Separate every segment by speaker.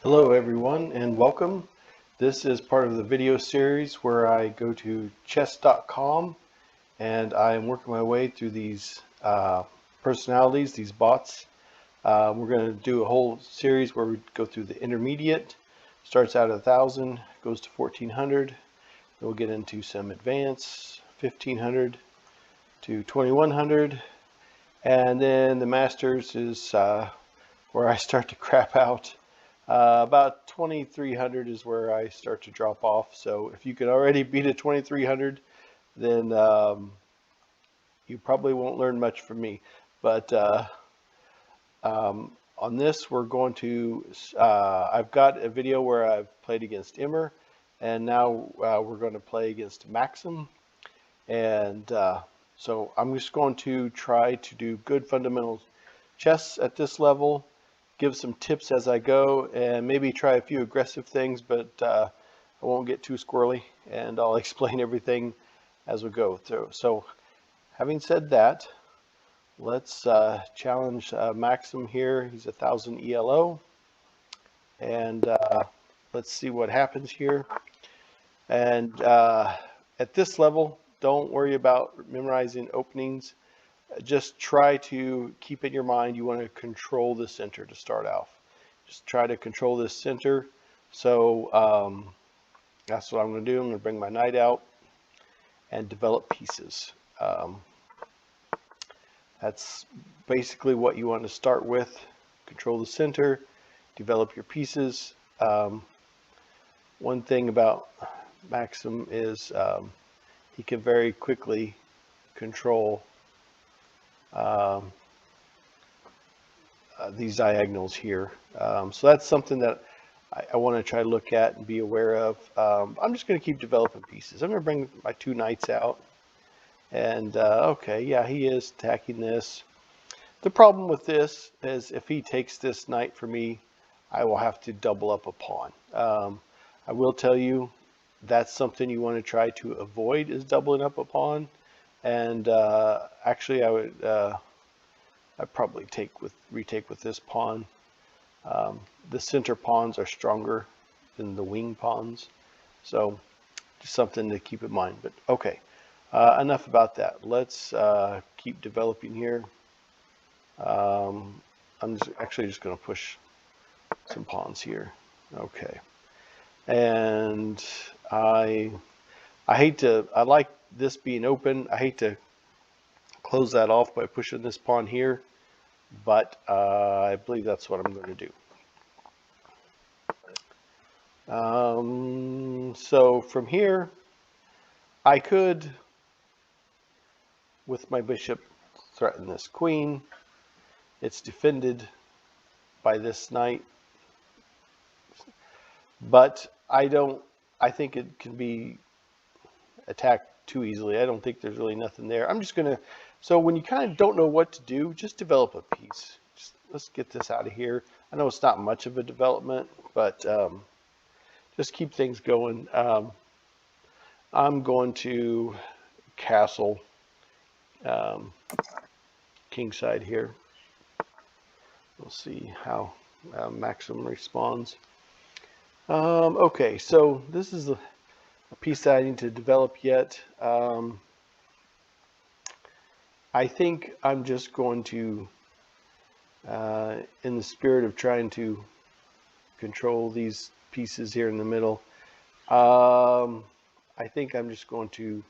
Speaker 1: Hello everyone and welcome. This is part of the video series where I go to chess.com and I am working my way through these personalities, these bots. We're going to do a whole series where we go through the intermediate. Starts out at 1,000, goes to 1,400. Then we'll get into some advanced, 1,500 to 2,100. And then the masters is where I start to crap out. About 2,300 is where I start to drop off. So if you can already beat a 2,300, then you probably won't learn much from me. But on this, we're going to, I've got a video where I've played against Immer, and now we're going to play against Maxim. And so I'm just going to try to do good fundamental chess at this level, give some tips as I go, and maybe try a few aggressive things, but I won't get too squirrely, and I'll explain everything as we go through. So having said that, let's challenge Maxim here. He's 1,000 ELO, and let's see what happens here. And at this level, don't worry about memorizing openings. Just try to keep in your mind you want to control the center to start off. Just try to control this center. So that's what I'm going to do. I'm going to bring my knight out and develop pieces. That's basically what you want to start with. Control the center, develop your pieces. One thing about Maxim is he can very quickly control these diagonals here. So that's something that I want to try to look at and be aware of. I'm just going to keep developing pieces. I'm going to bring my two knights out. And okay, yeah, he is attacking this. The problem with this is if he takes this knight for me, I will have to double up a pawn. I will tell you that's something you want to try to avoid, is doubling up a pawn. And actually, I'd probably retake with this pawn. The center pawns are stronger than the wing pawns, so just something to keep in mind. But okay, enough about that. Let's keep developing here. I'm actually just going to push some pawns here. Okay, and I like this being open. I hate to close that off by pushing this pawn here, but I believe that's what I'm going to do. So from here, I could, with my bishop, threaten this queen. It's defended by this knight, but I think it can be attacked too easily. I don't think there's really nothing there. I'm just going to, so when you kind of don't know what to do, just develop a piece. Let's get this out of here. I know it's not much of a development, but just keep things going. I'm going to castle kingside here. We'll see how Maxim responds. Okay, so this is a piece that I need to develop yet. I think I'm just going to, in the spirit of trying to control these pieces here in the middle, I think I'm just going to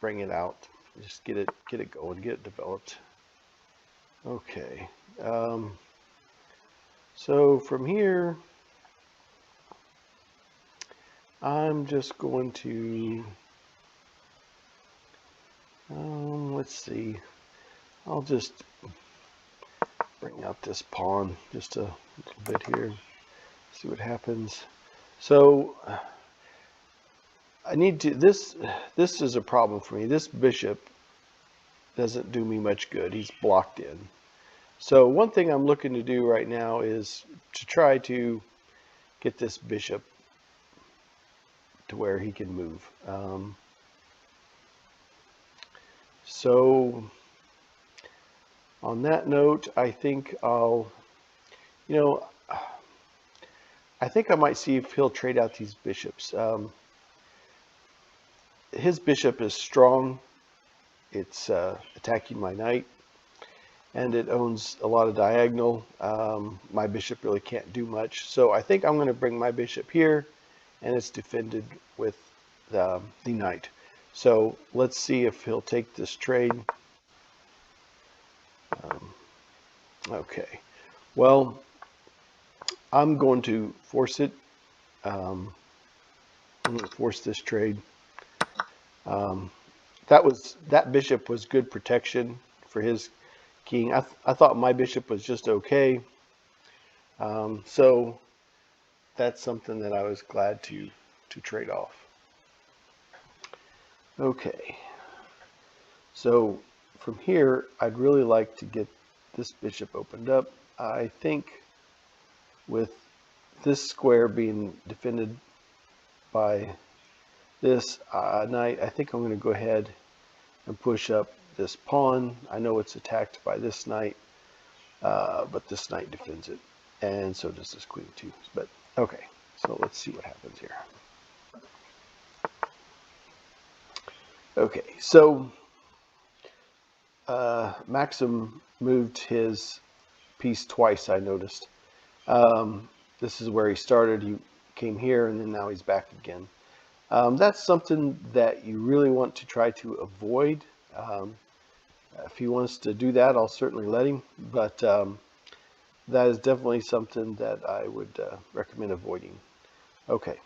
Speaker 1: bring it out, just get it going, get it developed. Okay, so from here, I'm just going to, let's see, I'll just bring out this pawn just a little bit here, see what happens. So I need to, this is a problem for me. This bishop doesn't do me much good. He's blocked in. So one thing I'm looking to do right now is to try to get this bishop to where he can move. So on that note, I think I'll, you know, I think I might see if he'll trade out these bishops. His bishop is strong. It's attacking my knight, and it owns a lot of diagonal. My bishop really can't do much, so I think I'm going to bring my bishop here, and it's defended with the knight. So let's see if he'll take this trade. Okay, well, I'm going to force it. I'm going to force this trade. That bishop was good protection for his king. I thought my bishop was just okay. So that's something that I was glad to trade off. Okay. So from here, I'd really like to get this bishop opened up. I think with this square being defended by this knight, I think I'm going to go ahead and push up this pawn. I know it's attacked by this knight, but this knight defends it, and so does this queen too. But okay, so let's see what happens here. Okay, so Maxim moved his piece twice, I noticed. This is where he started. He came here, and then now he's back again. That's something that you really want to try to avoid. If he wants to do that, I'll certainly let him, but that is definitely something that I would recommend avoiding. Okay,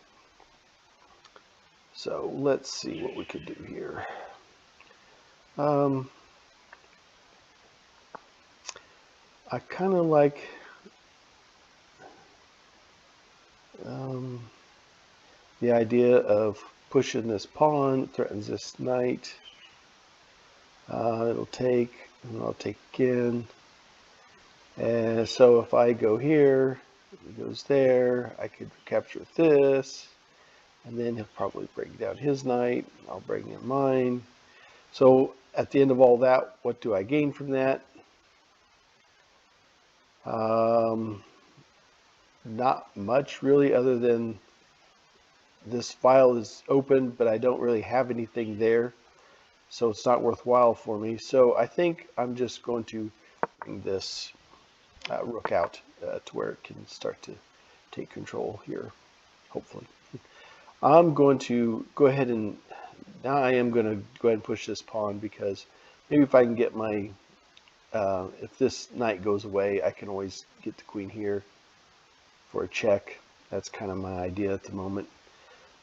Speaker 1: so let's see what we could do here. I kind of like the idea of pushing this pawn, threatens this knight. It'll take, and I'll take again. And so if I go here, he goes there, I could capture with this, and then he'll probably bring down his knight, I'll bring in mine. So at the end of all that, what do I gain from that? Not much really, other than this file is open, but I don't really have anything there, so it's not worthwhile for me. So I think I'm just going to bring this rook out to where it can start to take control here, hopefully. I'm going to go ahead and, now I am going to go ahead and push this pawn, because maybe if I can get my, if this knight goes away, I can always get the queen here for a check. That's kind of my idea at the moment.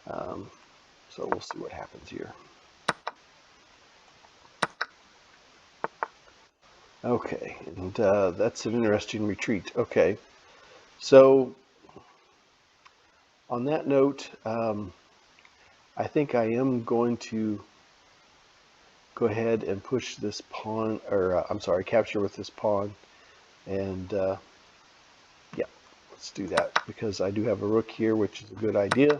Speaker 1: So we'll see what happens here. Okay, and that's an interesting retreat. Okay, so on that note, I think I am going to go ahead and push this pawn, or I'm sorry, capture with this pawn, and yeah, let's do that, because I do have a rook here, which is a good idea.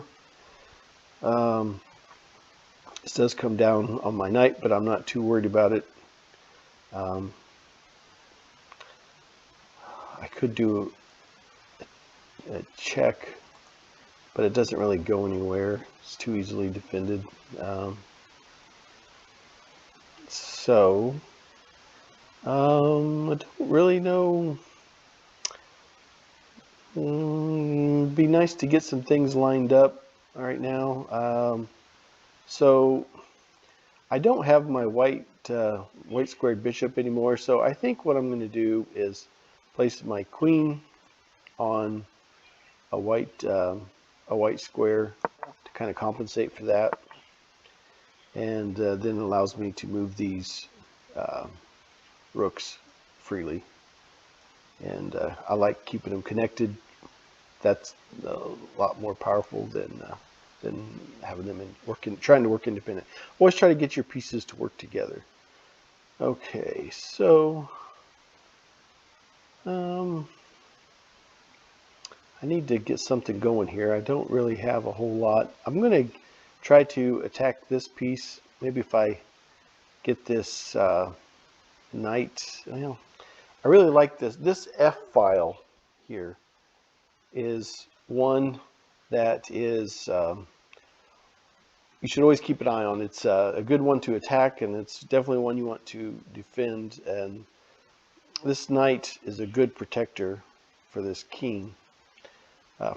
Speaker 1: This does come down on my knight, but I'm not too worried about it. I could do a check, but it doesn't really go anywhere. It's too easily defended. So I don't really know. Be nice to get some things lined up right now. So I don't have my white squared bishop anymore. So I think what I'm going to do is place my queen on a white square to kind of compensate for that, and then it allows me to move these rooks freely. And I like keeping them connected. That's a lot more powerful than having them trying to work independent. Always try to get your pieces to work together. Okay, so I need to get something going here. I don't really have a whole lot. I'm going to try to attack this piece. Maybe if I get this knight. Well, I really like this. This F file here is one that is you should always keep an eye on. It's a good one to attack, and it's definitely one you want to defend. And this knight is a good protector for this king,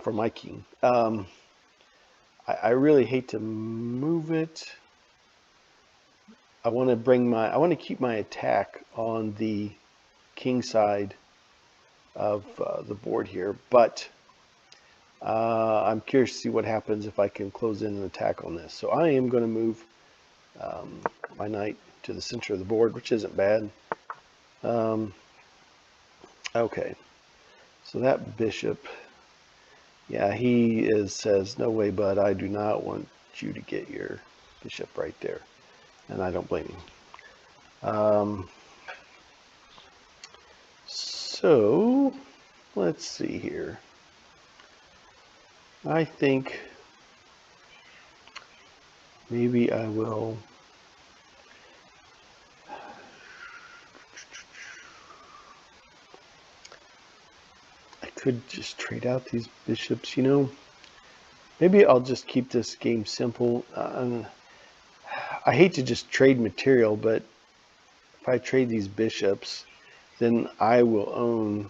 Speaker 1: for my king. I really hate to move it. I want to keep my attack on the king side of the board here, but I'm curious to see what happens if I can close in an attack on this. So I am going to move my knight to the center of the board, which isn't bad. Okay, so that bishop, yeah, he says, no way, bud, I do not want you to get your bishop right there. And I don't blame him. So let's see here. I think maybe I will. I could just trade out these bishops, you know. Maybe I'll just keep this game simple. I hate to just trade material, but if I trade these bishops, then I will own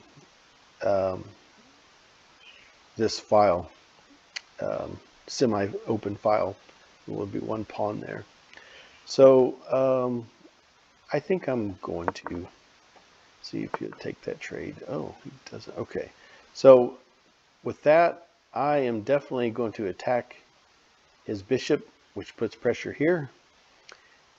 Speaker 1: this file, semi-open file. There will be one pawn there. So I think I'm going to see if he'll take that trade. Oh, he doesn't. Okay. So with that, I am definitely going to attack his bishop, which puts pressure here.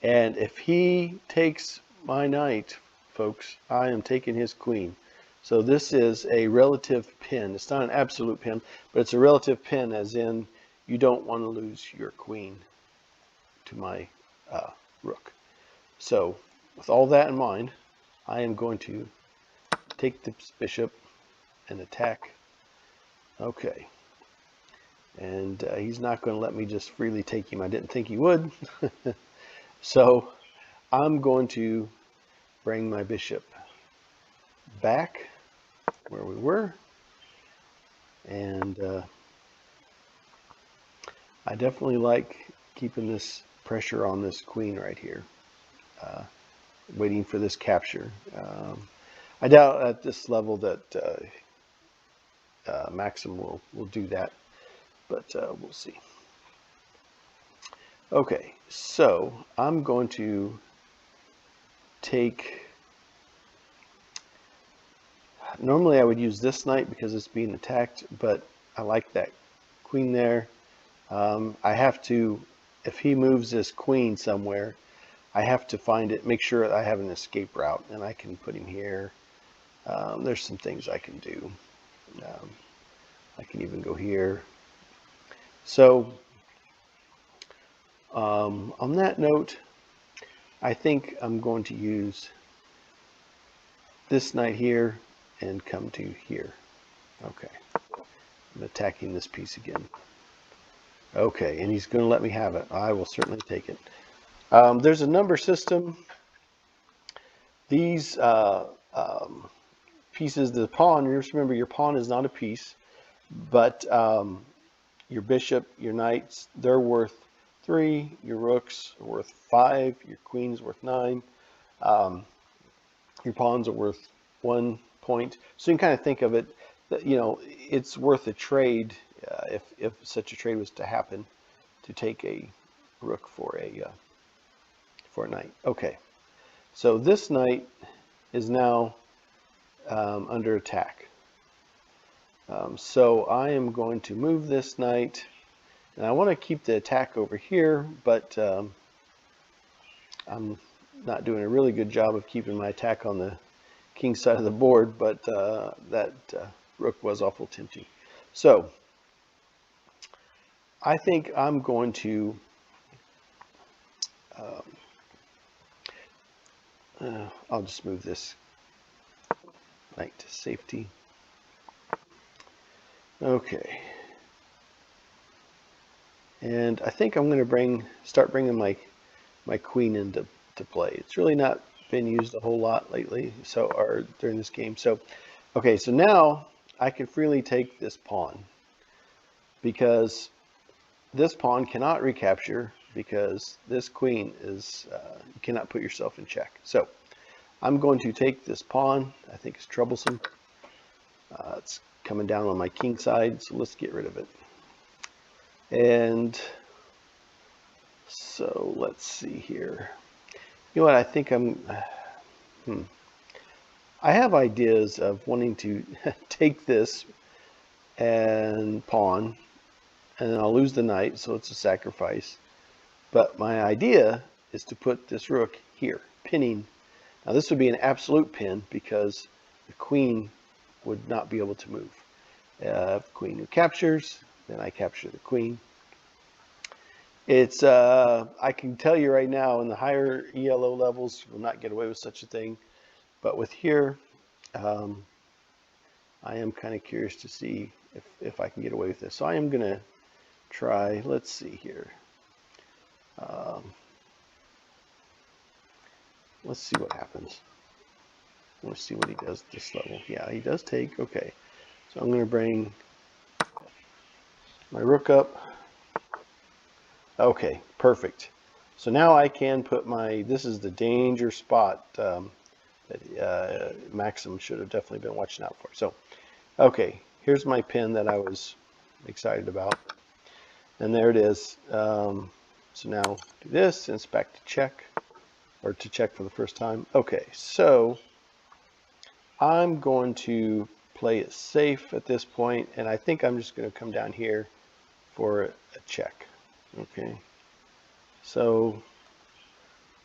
Speaker 1: And if he takes my knight, folks, I am taking his queen. So this is a relative pin. It's not an absolute pin, but it's a relative pin, as in you don't want to lose your queen to my rook. So with all that in mind, I am going to take this bishop and attack. Okay. And he's not going to let me just freely take him. I didn't think he would. So I'm going to bring my bishop back where we were. And I definitely like keeping this pressure on this queen right here, waiting for this capture. I doubt at this level that Maxim will do that, but we'll see. Okay, so I'm going to take, normally I would use this knight because it's being attacked, but I like that queen there. I have to, if he moves this queen somewhere, I have to find it, make sure I have an escape route, and I can put him here. There's some things I can do. I can even go here. So on that note, I think I'm going to use this knight here and come to here. Okay, I'm attacking this piece again. Okay, and he's going to let me have it. I will certainly take it. There's a number system. These pieces, the pawn, you just remember your pawn is not a piece, but your bishop, your knights, they're worth 3, your rooks are worth 5, your queen's worth 9, your pawns are worth 1 point. So you can kind of think of it that, you know, it's worth a trade if such a trade was to happen, to take a rook for a knight. Okay, so this knight is now under attack. So I am going to move this knight, and I want to keep the attack over here, but I'm not doing a really good job of keeping my attack on the king side of the board, but that rook was awful tempting. So I think I'm going to I'll just move this knight to safety. Okay. And I think I'm going to start bringing my queen into play. It's really not been used a whole lot lately, or during this game. So, okay, so now I can freely take this pawn. because this pawn cannot recapture because this queen is, you cannot put yourself in check. So I'm going to take this pawn. I think it's troublesome. It's coming down on my king side, so let's get rid of it. And so let's see here. You know what, I think I have ideas of wanting to take this and pawn, and then I'll lose the knight, so it's a sacrifice. But my idea is to put this rook here, pinning. Now this would be an absolute pin because the queen would not be able to move. Queen who captures, then I capture the queen. It's I can tell you right now, in the higher ELO levels, you will not get away with such a thing. But with here, I am kind of curious to see if I can get away with this. So I am going to try, let's see here. Let's see what happens. I want to see what he does at this level. Yeah, he does take. Okay. So I'm going to bring my rook up. Okay, perfect. So now I can put my, this is the danger spot that Maxim should have definitely been watching out for. So, okay, here's my pin that I was excited about. And there it is. So now do this, and it's back to check, or to check for the first time. Okay, so I'm going to play it safe at this point, and I think I'm just going to come down here for a check. Okay, so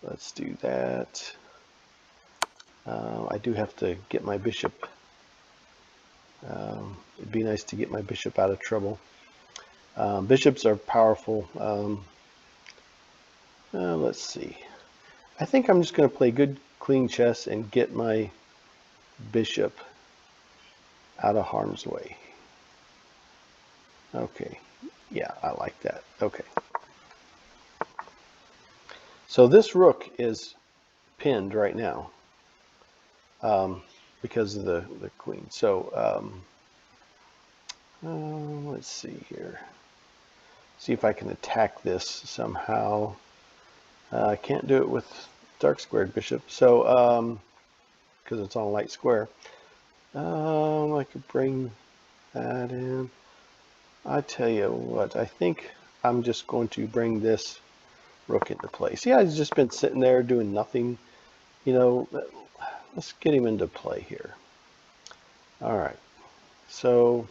Speaker 1: let's do that. I do have to get my bishop. It'd be nice to get my bishop out of trouble. Bishops are powerful. Let's see. I think I'm just going to play good clean chess and get my bishop out of harm's way. Okay. Yeah, I like that. Okay. So this rook is pinned right now because of the queen. So let's see here. See if I can attack this somehow. I can't do it with dark squared bishop. So because it's on a light square. I could bring that in. I tell you what, I think I'm just going to bring this rook into play. See, I've just been sitting there doing nothing. You know, let's get him into play here. All right. So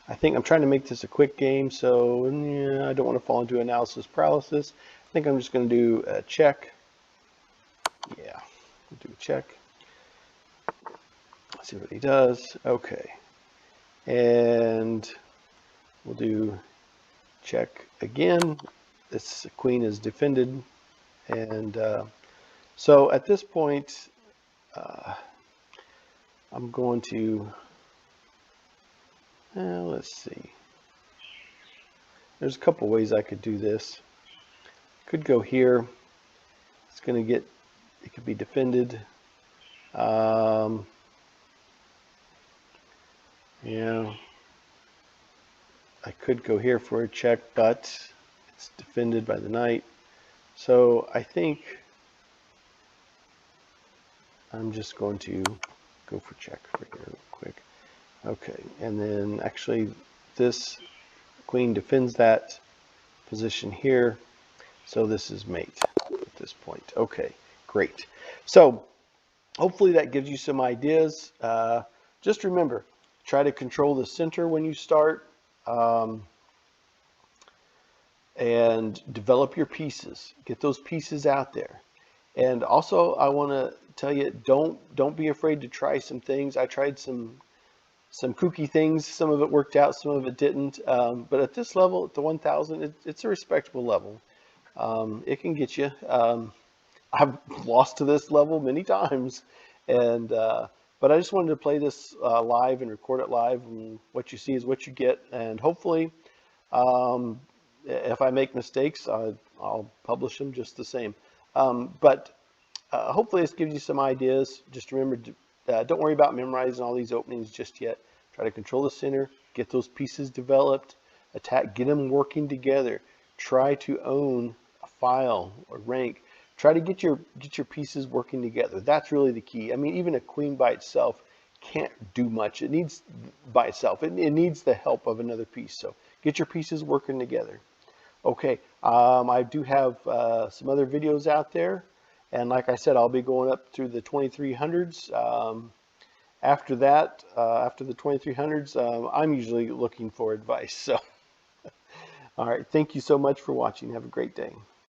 Speaker 1: I think I'm trying to make this a quick game, so yeah, I don't want to fall into analysis paralysis. I think I'm just going to do a check. Yeah, we'll do a check. Let's see what he does. Okay. And we'll do check again. This queen is defended. And so at this point, I'm going to, let's see. There's a couple ways I could do this. Could go here. It's going to get, it could be defended. Yeah. I could go here for a check, but it's defended by the knight. So I think I'm just going to go for check for here real quick. Okay, and then actually this queen defends that position here. So this is mate at this point. Okay, great. So hopefully that gives you some ideas. Just remember, try to control the center when you start. And develop your pieces. Get those pieces out there. And also, I want to tell you, don't be afraid to try some things. I tried some kooky things. Some of it worked out, some of it didn't. But at this level, at the 1000, it's a respectable level. It can get you. I've lost to this level many times, and but I just wanted to play this live and record it live. And what you see is what you get. And hopefully, if I make mistakes, I'll publish them just the same. But hopefully this gives you some ideas. Just remember, don't worry about memorizing all these openings just yet. Try to control the center, get those pieces developed. attack, get them working together. Try to own a file or rank. Try to get your pieces working together. That's really the key. I mean, even a queen by itself can't do much. It needs by itself. It needs the help of another piece. So get your pieces working together. Okay, I do have some other videos out there, and like I said, I'll be going up through the 2300s. After that, after the 2300s, I'm usually looking for advice. So, all right, thank you so much for watching. Have a great day.